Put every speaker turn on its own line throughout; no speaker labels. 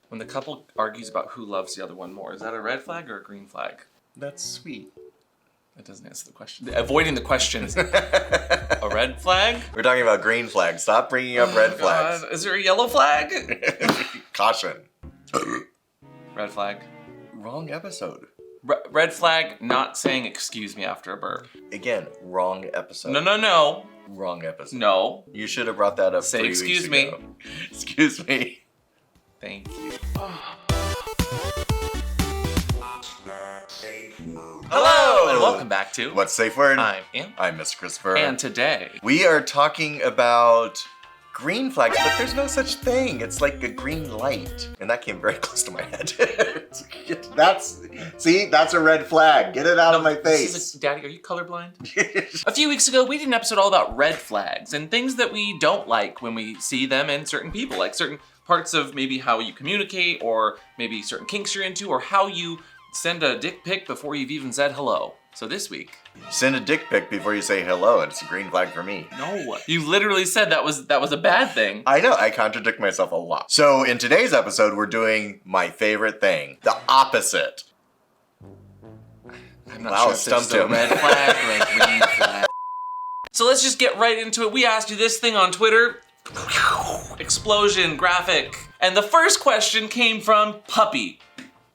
When the couple argues about who loves the other one more, is that a red flag or a green flag?
That's sweet.
That doesn't answer the question. Avoiding the question is a red flag?
We're talking about green flags. Stop bringing up red flags.
Is there a yellow flag?
Caution.
Red flag.
Wrong episode.
Red flag, not saying excuse me after a burp.
Again, wrong episode.
No.
Wrong episode.
No.
You should have brought that up
Say
3 weeks
excuse me.
ago. Excuse me.
Thank you. Hello, and welcome back to
What's Safeword?
I'm
Mr. Christopher.
And today,
we are talking about green flags, but there's no such thing. It's like a green light. And that came very close to my head. That's a red flag. Get it out of my face.
Daddy, are you colorblind? A few weeks ago, we did an episode all about red flags and things that we don't like when we see them in certain people, like certain parts of maybe how you communicate, or maybe certain kinks you're into, or how you send a dick pic before you've even said hello. So this week,
send a dick pic before you say hello, and it's a green flag for me.
No, you literally said that was a bad thing.
I know, I contradict myself a lot. So in today's episode, we're doing my favorite thing, the opposite.
I'm not sure if
stumped
there's
him.
a red flag or a green flag. So let's just get right into it. We asked you this thing on Twitter. Explosion graphic. And the first question came from Puppy.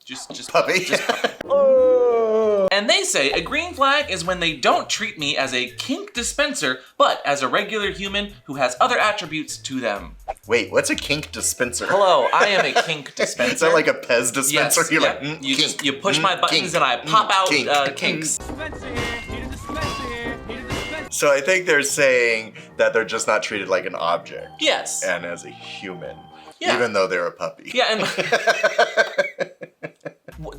Just
Puppy.
Just Puppy. Oh. And they say, a green flag is when they don't treat me as a kink dispenser, but as a regular human who has other attributes to them.
Wait, what's a kink dispenser?
Hello, I am a kink dispenser.
Is that like a Pez dispenser?
Yes,
You're
yep.
like, kink.
You push my buttons
kink,
and I pop out kinks.
So I think they're saying that they're just not treated like an object.
Yes.
And as a human.
Yeah.
Even though they're a puppy.
Yeah, and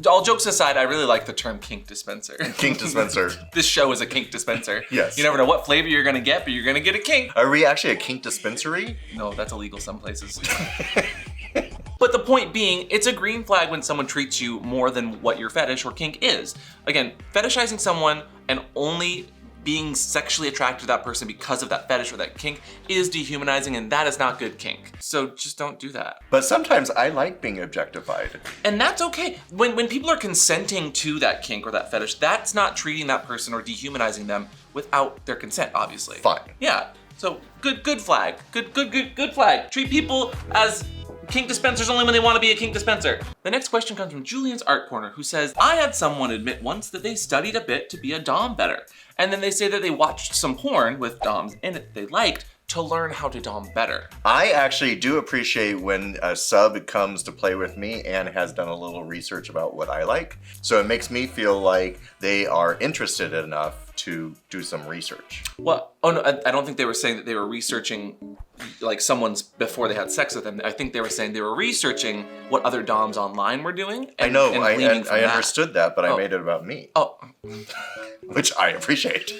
all jokes aside, I really like the term kink dispenser.
Kink dispenser.
This show is a kink dispenser.
Yes.
You never know what flavor you're gonna get, but you're gonna get a kink.
Are we actually a kink dispensary?
No, that's illegal some places. But the point being, it's a green flag when someone treats you more than what your fetish or kink is. Again, fetishizing someone and only being sexually attracted to that person because of that fetish or that kink is dehumanizing, and that is not good kink. So just don't do that.
But sometimes I like being objectified.
And that's okay. When people are consenting to that kink or that fetish, that's not treating that person or dehumanizing them without their consent, obviously.
Fine.
Yeah. So good flag. Good flag. Treat people as kink dispensers only when they want to be a kink dispenser. The next question comes from Julian's Art Corner, who says, I had someone admit once that they studied a bit to be a dom better. And then they say that they watched some porn with doms in it they liked to learn how to dom better.
I actually do appreciate when a sub comes to play with me and has done a little research about what I like. So it makes me feel like they are interested enough to do some research.
Well, oh no, I don't think they were saying that they were researching like someone's before they had sex with them. I think they were saying they were researching what other doms online were doing.
I know, I understood that, but I made it about me.
Oh.
Which I appreciate.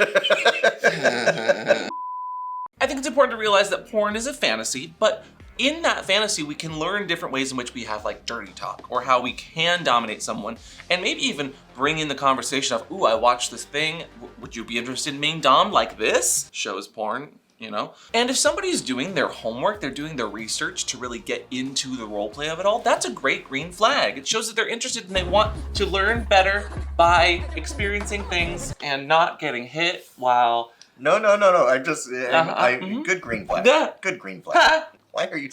I think it's important to realize that porn is a fantasy, but in that fantasy, we can learn different ways in which we have like dirty talk, or how we can dominate someone, and maybe even bring in the conversation of, ooh, I watched this thing, would you be interested in being dom like this? Shows porn, you know? And if somebody's doing their homework, they're doing their research to really get into the role play of it all, that's a great green flag. It shows that they're interested and they want to learn better by experiencing things and not getting hit while...
No. Good green flag.
Yeah.
Good green flag. Why are you...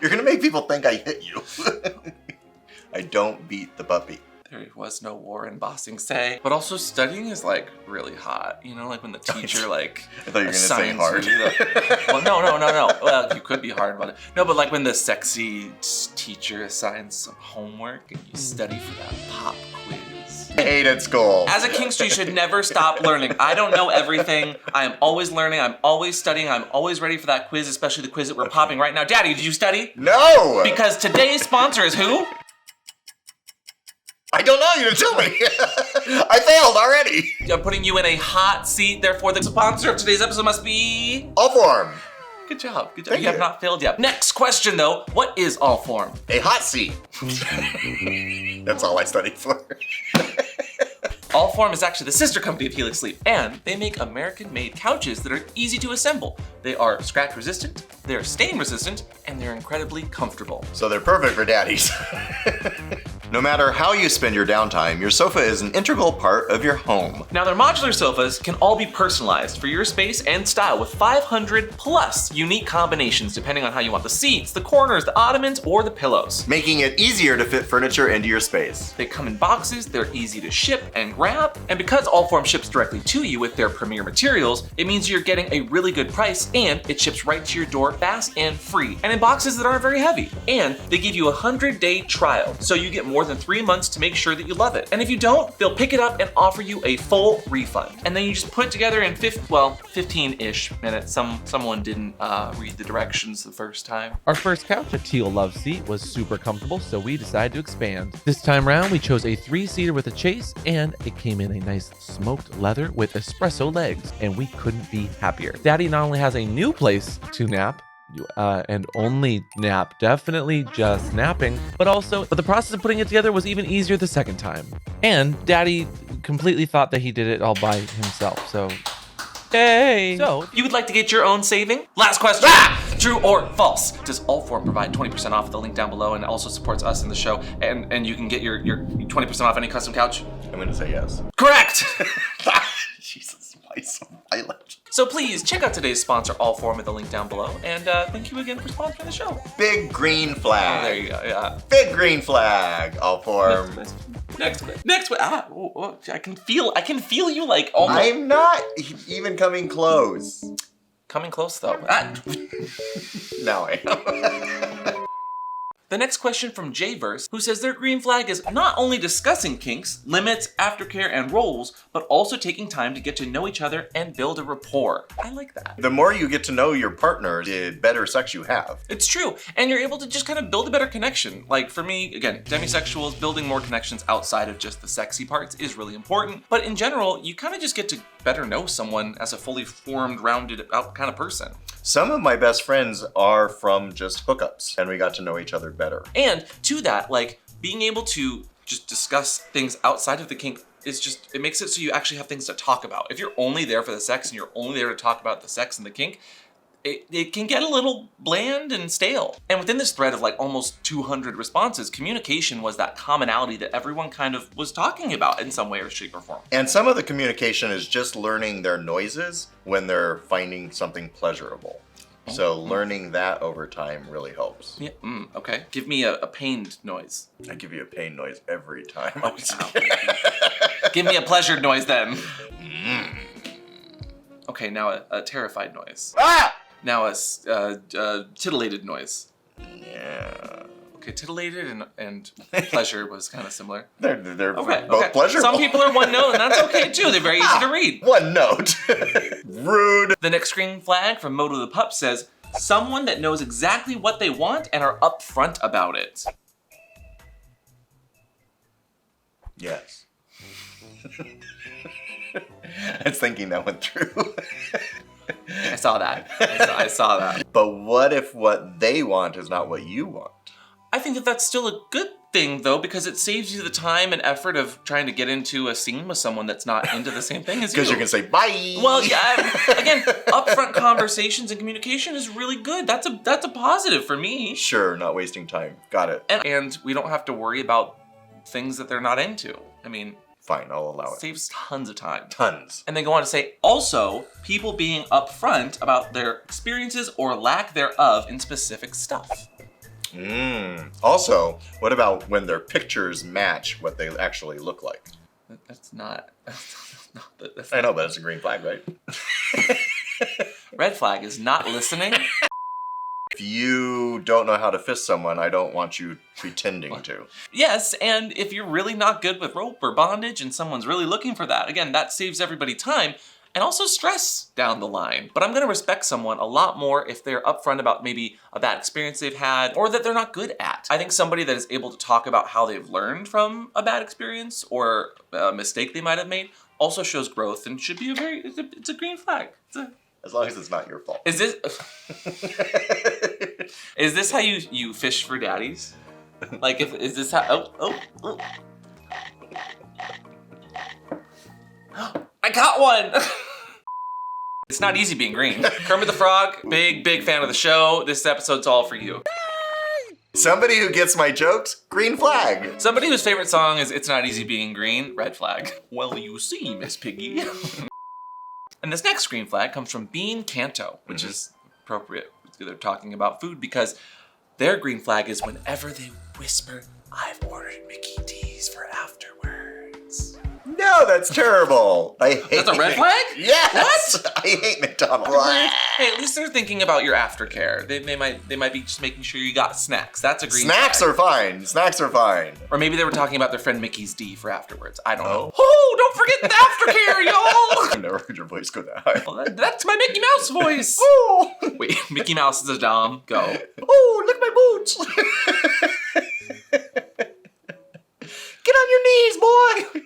You're gonna make people think I hit you. I don't beat the puppy.
There was no war in Bossing Say. But also studying is like really hot. You know, like when the teacher like
I thought you were gonna say hard.
Well, no. Well, you could be hard about it. No, but like when the sexy teacher assigns some homework and you study for that pop quiz.
I hated school.
As a kinkster, you should never stop learning. I don't know everything. I am always learning. I'm always studying. I'm always ready for that quiz, especially the quiz that we're popping right now. Daddy, did you study?
No!
Because today's sponsor is who?
I don't know, you didn't tell me. I failed already.
I'm putting you in a hot seat, therefore the sponsor of today's episode must be...
Allform.
Good job.
Thank
You have not failed yet. Next question though, what is Allform?
A hot seat. That's all I studied for.
Allform is actually the sister company of Helix Sleep, and they make American-made couches that are easy to assemble. They are scratch-resistant, they're stain-resistant, and they're incredibly comfortable.
So they're perfect for daddies. No matter how you spend your downtime, your sofa is an integral part of your home.
Now their modular sofas can all be personalized for your space and style with 500 plus unique combinations depending on how you want the seats, the corners, the ottomans, or the pillows.
Making it easier to fit furniture into your space.
They come in boxes, they're easy to ship and grab, and because Allform ships directly to you with their premier materials, it means you're getting a really good price and it ships right to your door fast and free, and in boxes that aren't very heavy. And they give you a 100-day trial, so you get more than 3 months to make sure that you love it. And if you don't, they'll pick it up and offer you a full refund. And then you just put it together in 15-ish minutes. Someone didn't read the directions the first time.
Our first couch, a teal love seat, was super comfortable, so we decided to expand. This time around, we chose a 3-seater with a chase, and it came in a nice smoked leather with espresso legs, and we couldn't be happier. Daddy not only has a new place to nap, and only nap, definitely just napping, but the process of putting it together was even easier the second time. And Daddy completely thought that he did it all by himself, so hey.
So, if you would like to get your own saving? Last question. True or false? Does Allform provide 20% off the link down below and also supports us in the show? And you can get your 20% off any custom couch?
I'm gonna say yes.
Correct!
Jesus, why so violent?
So please check out today's sponsor, Allform, at the link down below. And thank you again for sponsoring the show.
Big green flag.
Oh, there you go, yeah.
Big green flag. Allform.
Next. I can feel you like almost.
I'm not even coming close.
Coming close though.
Now I am.
The next question from Jverse, who says their green flag is not only discussing kinks, limits, aftercare, and roles, but also taking time to get to know each other and build a rapport. I like that.
The more you get to know your partner, the better sex you have.
It's true, and you're able to just kind of build a better connection. Like for me, again, demisexuals, building more connections outside of just the sexy parts is really important, but in general, you kind of just get to better know someone as a fully formed, rounded out kind of person.
Some of my best friends are from just hookups, and we got to know each other better.
And to that, like being able to just discuss things outside of the kink is just, it makes it so you actually have things to talk about. If you're only there for the sex and you're only there to talk about the sex and the kink, it can get a little bland and stale. And within this thread of like almost 200 responses, communication was that commonality that everyone kind of was talking about in some way or shape or form.
And some of the communication is just learning their noises when they're finding something pleasurable. So learning that over time really helps.
Yeah, okay. Give me a pained noise.
I give you a pain noise every time.
Oh, give me a pleasured noise then. Okay, now a terrified noise.
Ah!
Now a titillated noise.
Yeah.
Okay, titillated and pleasure was kind of similar.
They're
okay,
both pleasurable.
Some people are one note, and that's okay too. They're very easy to read.
One note. Rude.
The next green flag from Moto the Pup says, someone that knows exactly what they want and are upfront about it.
Yes. I was thinking that went through.
I saw that. I saw that.
But what if what they want is not what you want?
I think that that's still a good thing though, because it saves you the time and effort of trying to get into a scene with someone that's not into the same thing as you.
Because you can say bye.
Well, yeah. Again, upfront conversations and communication is really good. That's a positive for me.
Sure, not wasting time. Got it.
And we don't have to worry about things that they're not into. I mean,
fine, I'll allow it.
Saves tons of time.
Tons.
And they go on to say, also, people being upfront about their experiences or lack thereof in specific stuff.
Also, what about when their pictures match what they actually look like?
That's not
I know, but it's a green flag, right?
Red flag is not listening.
If you don't know how to fist someone, I don't want you pretending to.
Yes, and if you're really not good with rope or bondage and someone's really looking for that, again, that saves everybody time and also stress down the line. But I'm gonna respect someone a lot more if they're upfront about maybe a bad experience they've had or that they're not good at. I think somebody that is able to talk about how they've learned from a bad experience or a mistake they might have made also shows growth and should be it's a green flag.
As long as it's not your fault.
Is this how you fish for daddies? Like is this how I got one! It's not easy being green. Kermit the Frog, big fan of the show. This episode's all for you.
Somebody who gets my jokes, green flag.
Somebody whose favorite song is It's Not Easy Being Green, red flag. Well, you see, Miss Piggy. And this next green flag comes from Bean Canto, which is appropriate. They're talking about food because their green flag is whenever they whisper, I've ordered Mickey D's for afterwards.
No, that's terrible. I hate
That's a red flag?
Yes. What? I hate McDonald's.
Hey, at least they're thinking about your aftercare. They might be just making sure you got snacks. That's a green
Snacks
flag.
are fine. Snacks are fine.
Or maybe they were talking about their friend Mickey's D for afterwards. I don't know. Oh, don't forget the aftercare, y'all!
I've never heard your voice go that high.
Well, that's my Mickey Mouse voice.
Oh,
Wait, Mickey Mouse is a dom. Go.
oh, look at my boots. Get on your knees, boy.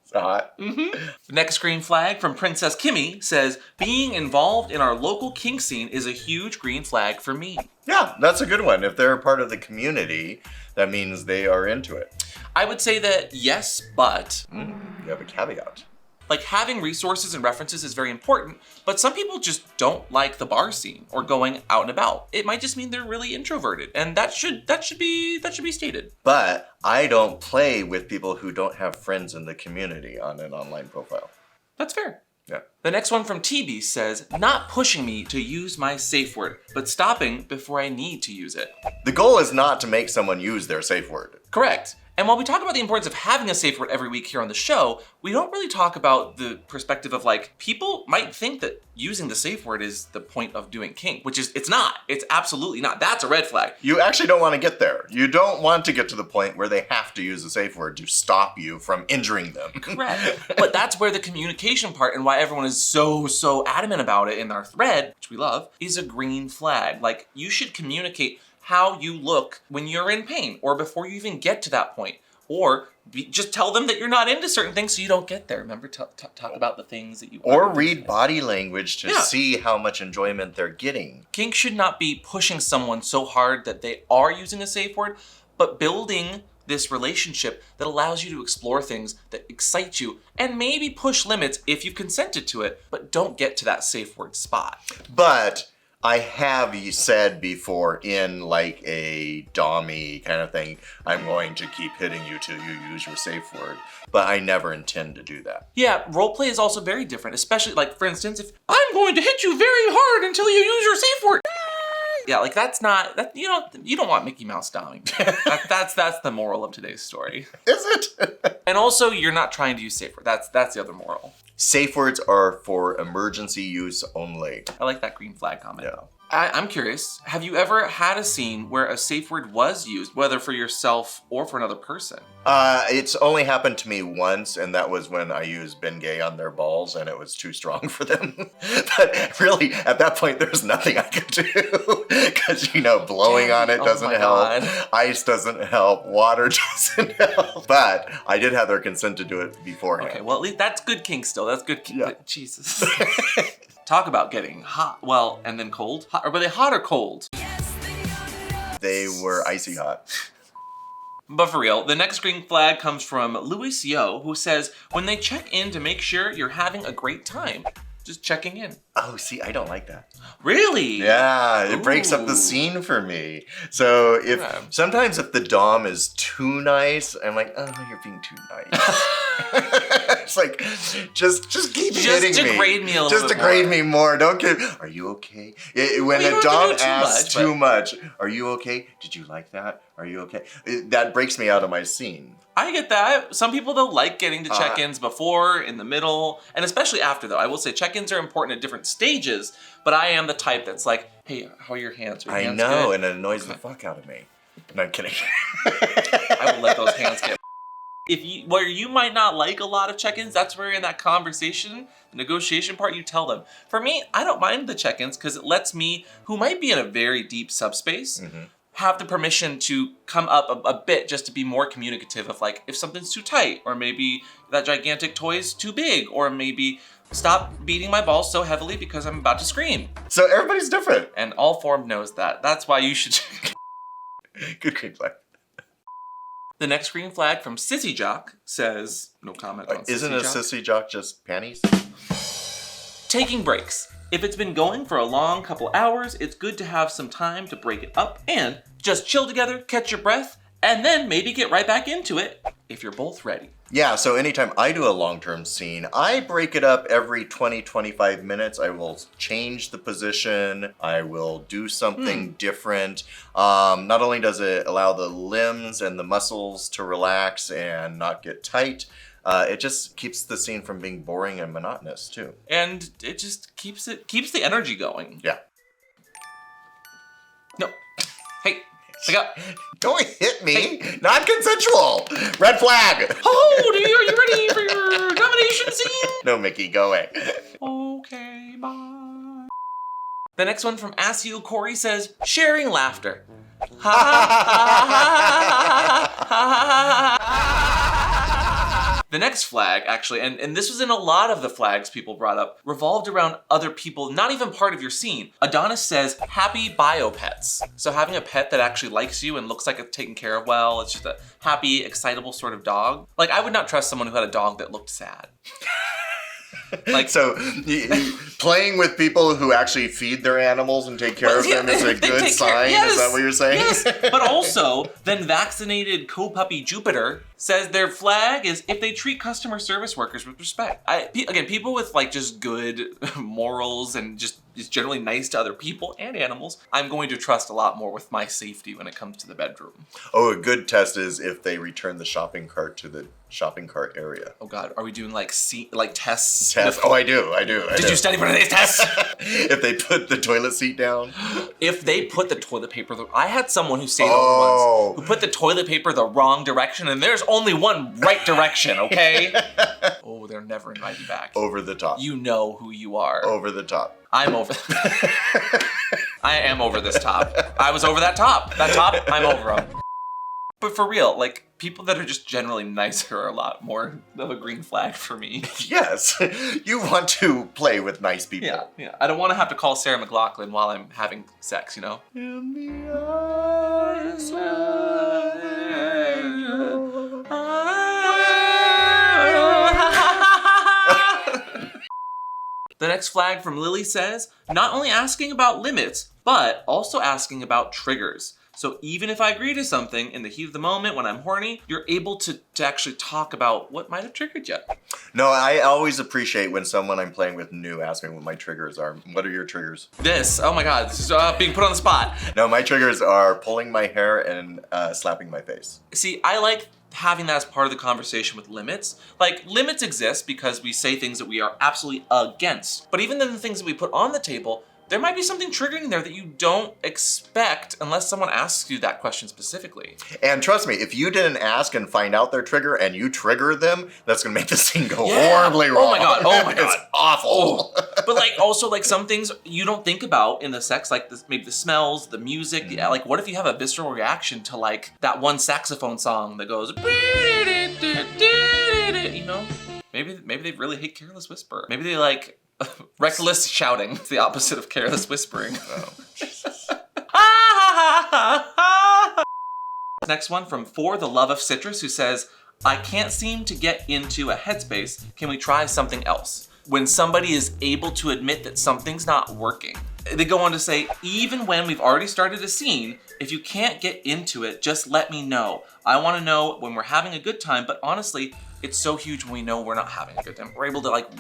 It's hot.
The next green flag from Princess Kimmy says, being involved in our local kink scene is a huge green flag for me.
Yeah, that's a good one. If they're a part of the community, that means they are into it.
I would say that yes, but
You have a caveat.
like having resources and references is very important, but some people just don't like the bar scene or going out and about. It might just mean they're really introverted, and that should be stated.
But I don't play with people who don't have friends in the community on an online profile.
That's fair.
Yeah.
The next one from TB says, not pushing me to use my safe word, but stopping before I need to use it.
The goal is not to make someone use their safe word.
Correct. And while we talk about the importance of having a safe word every week here on the show, we don't really talk about the perspective of like, people might think that using the safe word is the point of doing kink, which is, it's not. It's absolutely not. That's a red flag.
You actually don't want to get there. You don't want to get to the point where they have to use the safe word to stop you from injuring them.
Correct. But that's where the communication part and why everyone is so adamant about it in our thread, which we love, is a green flag. Like, you should communicate how you look when you're in pain or before you even get to that point. Or just tell them that you're not into certain things so you don't get there. Remember, talk about the things that you
Or
are
read
into.
body language to
Yeah.
see how much enjoyment they're getting.
Kink should not be pushing someone so hard that they are using a safe word, but building this relationship that allows you to explore things that excite you and maybe push limits if you've consented to it, but don't get to that safe word spot.
But I have said before in like a dommy kind of thing, I'm going to keep hitting you till you use your safe word. But I never intend to do that.
Yeah, roleplay is also very different, especially like, for instance, if I'm going to hit you very hard until you use your safe word. Yeah, like that's not, that you don't want Mickey Mouse doming. That's the moral of today's story.
Is it?
And also, you're not trying to use safe word. That's the other moral.
Safe words are for emergency use only.
I like that green flag comment
Yeah.
though. I'm curious, have you ever had a scene where a safe word was used, whether for yourself or for another person?
It's only happened to me once, and that was when I used Bengay on their balls, and it was too strong for them. But really, at that point, there's nothing I could do. Because, blowing on it
Oh
doesn't
my
help.
God.
Ice doesn't help. Water doesn't help. But I did have their consent to do it beforehand.
Okay, well, at least that's good kink still. That's good kink.
Yeah.
Jesus. Talk about getting hot. Well, and then cold. Hot, or were they hot or cold?
They were icy hot.
But for real, the next green flag comes from Louis Yo, who says, when they check in to make sure you're having a great time. Just checking in.
Oh, see, I don't like that.
Really?
Yeah, it breaks up
Ooh.
the scene for me. So
Yeah.
sometimes if the dom is too nice, I'm like, oh, you're being too nice. It's like, just keep
Just
hitting me.
degrade me a little
Just
bit
degrade
more.
me more. Don't get. Are you okay? When
Well, you
a
don't
dom
have to do too
asks
much,
too much, are you okay? Did you like that? Are you okay? That breaks me out of my scene.
I get that. Some people, though, like getting to check-ins before, in the middle, and especially after, though. I will say check-ins are important at different stages, but I am the type that's like, hey, how are your hands? Are your
I
hands
know,
good?
and it annoys the fuck out of me. No, I'm kidding.
I will let those hands get. Where you might not like a lot of check-ins, that's where in that conversation, the negotiation part, you tell them. For me, I don't mind the check-ins because it lets me, who might be in a very deep subspace, have the permission to come up a bit just to be more communicative of like, if something's too tight, or maybe that gigantic toy is too big, or maybe stop beating my balls so heavily because I'm about to scream.
So everybody's different.
And all form knows that. That's why you should.
Good green flag.
The next green flag from Sissy Jock says, no comment on
Isn't
Sissy
a
Jock.
sissy jock just panties?
Taking breaks. If it's been going for a long couple hours, it's good to have some time to break it up and just chill together, catch your breath, and then maybe get right back into it if you're both ready.
Yeah, so anytime I do a long-term scene, I break it up every 20-25 minutes. I will change the position. I will do something different. Not only does it allow the limbs and the muscles to relax and not get tight, it just keeps the scene from being boring and monotonous too.
And it just keeps the energy going.
Yeah.
No. Hey, pick up.
Don't hit me. Non-consensual. Red flag.
Oh, are you ready for your domination scene?
No, Mickey, go away.
Okay, bye. The next one from Ask You Corey says, sharing laughter. Ha ha ha ha ha ha. The next flag, actually, and this was in a lot of the flags people brought up, revolved around other people, not even part of your scene. Adonis says, happy bio pets. So having a pet that actually likes you and looks like it's taken care of well, it's just a happy, excitable sort of dog. Like, I would not trust someone who had a dog that looked sad. Like,
so playing with people who actually feed their animals and take care of them is a good sign?
Yes,
is that what you're saying?
Yes, but also, then vaccinated co-puppy Jupiter says their flag is if they treat customer service workers with respect. Again, people with like just good morals and just is generally nice to other people and animals, I'm going to trust a lot more with my safety when it comes to the bedroom.
Oh, a good test is if they return the shopping cart to the shopping cart area.
Oh God, are we doing like tests?
Tests? Oh, I do.
Did you study for today's test?
If they put the toilet seat down.
If they put the toilet paper, I had someone who stayed over once who put the toilet paper the wrong direction, and there's only one right direction, okay? Oh, they're never inviting you back.
Over the top.
You know who you are.
Over the top.
I'm over. I am over this top. I was over that top. That top, I'm over them. But for real, like, people that are just generally nicer are a lot more of a green flag for me.
Yes, you want to play with nice people.
Yeah. I don't want to have to call Sarah McLachlan while I'm having sex, you know?
In the eyes
The next flag from Lily says, not only asking about limits, but also asking about triggers. So even if I agree to something in the heat of the moment when I'm horny, you're able to actually talk about what might have triggered you.
No, I always appreciate when someone I'm playing with new asks me what my triggers are. What are your triggers?
Oh my God, this is being put on the spot.
No, my triggers are pulling my hair and slapping my face.
See, I like having that as part of the conversation with limits. Like, limits exist because we say things that we are absolutely against. But even then the things that we put on the table, there might be something triggering there that you don't expect unless someone asks you that question specifically.
And trust me, if you didn't ask and find out their trigger and you trigger them, that's gonna make the scene go horribly wrong.
Oh my God.
It's awful.
But like, also like some things you don't think about in the sex, like maybe the smells, the music. Yeah, like what if you have a visceral reaction to like that one saxophone song that goes, you know? Maybe they really hate Careless Whisper. Maybe they like reckless shouting. It's the opposite of careless whispering.
Oh, Jesus.
Next one from For the Love of Citrus, who says, I can't seem to get into a headspace. Can we try something else? When somebody is able to admit that something's not working. They go on to say, even when we've already started a scene, if you can't get into it, just let me know. I want to know when we're having a good time, but honestly, it's so huge when we know we're not having a good time. We're able to like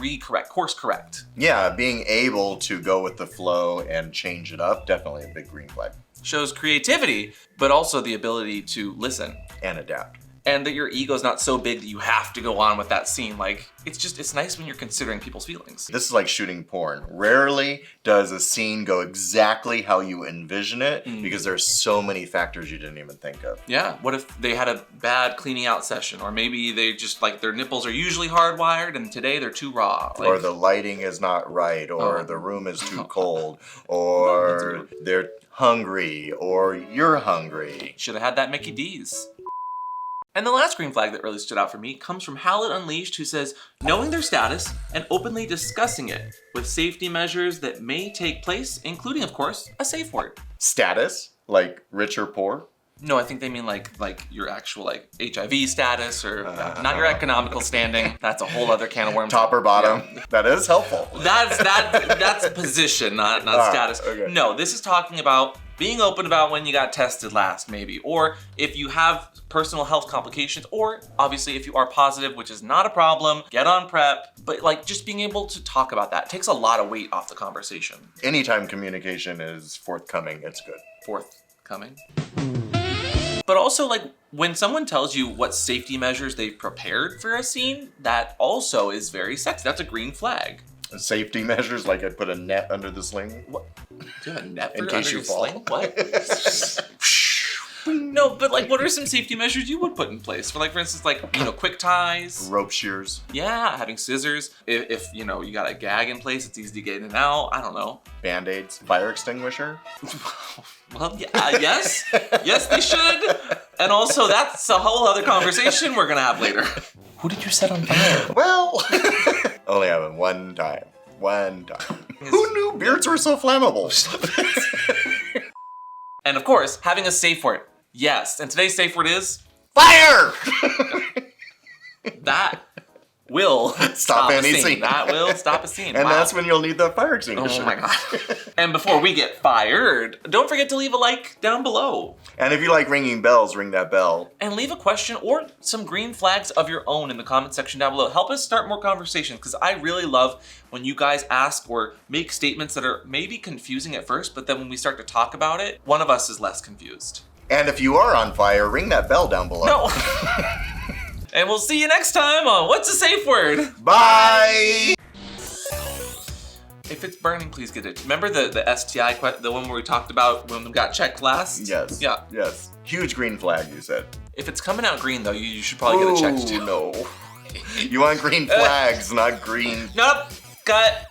course correct.
Yeah, being able to go with the flow and change it up, definitely a big green flag.
Shows creativity, but also the ability to listen.
And adapt.
And that your ego's not so big that you have to go on with that scene. Like, it's nice when you're considering people's feelings.
This is like shooting porn. Rarely does a scene go exactly how you envision it because there's so many factors you didn't even think of.
Yeah, what if they had a bad cleaning out session? Or maybe they just, like, their nipples are usually hardwired and today they're too raw. Like,
or the lighting is not right, or the room is too cold, or they're hungry, or you're hungry.
Should have had that Mickey D's. And the last green flag that really stood out for me comes from Howlett Unleashed, who says, knowing their status and openly discussing it with safety measures that may take place, including, of course, a safe word.
Status, like rich or poor?
No, I think they mean like your actual like HIV status or not your economical standing. That's a whole other can of worms.
Top or bottom. Yeah. That is helpful.
That's position, not status.
Okay.
No, this is talking about being open about when you got tested last, maybe, or if you have personal health complications, or obviously if you are positive, which is not a problem, get on PrEP, but like just being able to talk about that takes a lot of weight off the conversation.
Anytime communication is forthcoming, it's good.
Forthcoming. But also, like, when someone tells you what safety measures they've prepared for a scene, that also is very sexy. That's a green flag.
Safety measures, like I'd put a net under the sling.
What? Do you have a net
in
under
case you
your
fall?
sling? What? No, but like, what are some safety measures you would put in place? For like, for instance, like, you know, quick ties.
Rope shears.
Yeah, having scissors. If you know, you got a gag in place, it's easy to get in and out. I don't know.
Band-aids. Fire extinguisher.
Well, yeah, yes. Yes, they should. And also, that's a whole other conversation we're gonna have later. Who did you set on fire?
Well, only happened one time. One time. Who knew beards were so flammable?
And of course, having a safe word. Yes, and today's safe word is
fire!
That will stop
any
a
scene.
That will stop a scene.
And
Wow.
that's when you'll need the fire extinguisher.
Oh my god. And before we get fired, don't forget to leave a like down below.
And if you like ringing bells, ring that bell.
And leave a question or some green flags of your own in the comment section down below. Help us start more conversations, because I really love when you guys ask or make statements that are maybe confusing at first, but then when we start to talk about it, one of us is less confused.
And if you are on fire, ring that bell down below.
No. And we'll see you next time on What's a Safe Word?
Bye!
If it's burning, please get it. Remember the STI, the one where we talked about when we got checked last?
Yes.
Yeah.
Yes. Huge green flag, you said.
If it's coming out green, though, you should probably get it checked too.
No. You want green flags, not green.
Nope. Cut.